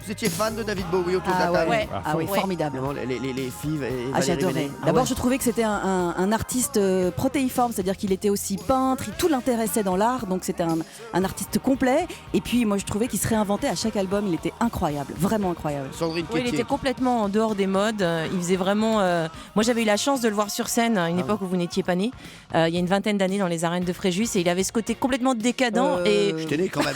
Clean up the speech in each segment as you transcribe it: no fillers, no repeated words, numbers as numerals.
Vous étiez fan de David Bowie autour de la table? Ouais. Ah oui, formidable. Vraiment, les filles et Ah, Valérie j'adorais. Ménez. D'abord, ouais. je trouvais que c'était un artiste protéiforme, c'est-à-dire qu'il était aussi peintre, tout l'intéressait dans l'art, donc c'était un artiste complet. Et puis, moi, je trouvais qu'il se réinventait à chaque album, il était incroyable, vraiment incroyable. Sandrine Oui, il Quétier. était complètement en dehors des modes. Il faisait vraiment. Moi, j'avais eu la chance de le voir sur scène à une époque où vous n'étiez pas né. Il y a une vingtaine d'années dans les arènes de Fréjus, et il avait ce côté complètement décadent et Je t'ai né quand même.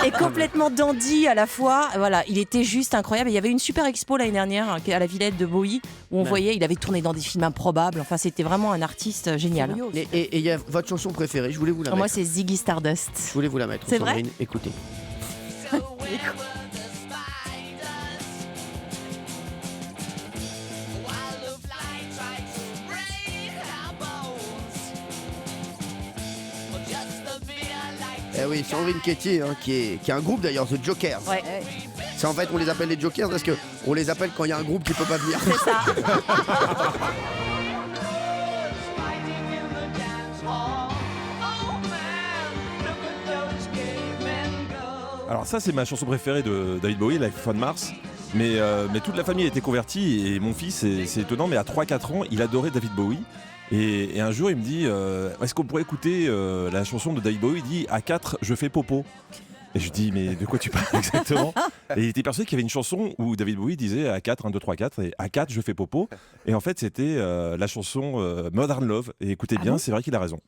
et complètement dandy à la fois. Voilà, il était juste incroyable. Et il y avait une super expo l'année dernière à la Villette de Bowie où on voyait, il avait tourné dans des films improbables. Enfin, c'était vraiment un artiste génial. Et il y a votre chanson préférée, je voulais vous la mettre. Moi, c'est Ziggy Stardust. Je voulais vous la mettre, C'est vrai Sandrine. Écoutez. Eh oui, Sandrine Quétier, hein, qui est un groupe d'ailleurs, The Jokers. Ouais. C'est en fait, on les appelle les Jokers parce qu'on les appelle quand il y a un groupe qui peut pas venir. C'est ça. Alors ça c'est ma chanson préférée de David Bowie, Life on Mars. Mais toute la famille était convertie et mon fils, c'est étonnant, mais à 3-4 ans, il adorait David Bowie. Et un jour, il me dit est-ce qu'on pourrait écouter la chanson de David Bowie? Il dit à 4, je fais popo. Et je dis mais de quoi tu parles exactement? Et il était persuadé qu'il y avait une chanson où David Bowie disait à 4, 1, 2, 3, 4, et à 4, je fais popo. Et en fait, c'était la chanson Modern Love. Et écoutez bien, c'est vrai qu'il a raison.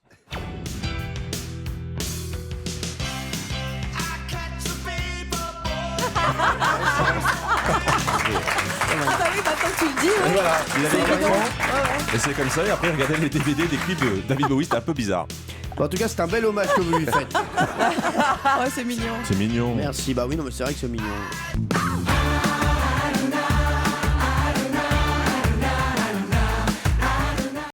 Ah bah oui, maintenant que tu le dis, Et oui. voilà, il avait C'est 4 évident. ans. Et c'est comme ça. Et après, il regardait les DVD des clips de David Bowie. C'était un peu bizarre. Bon, en tout cas, c'est un bel hommage que vous lui faites. Ouais, c'est mignon. C'est mignon. Merci. Bah oui, non, mais c'est vrai que c'est mignon.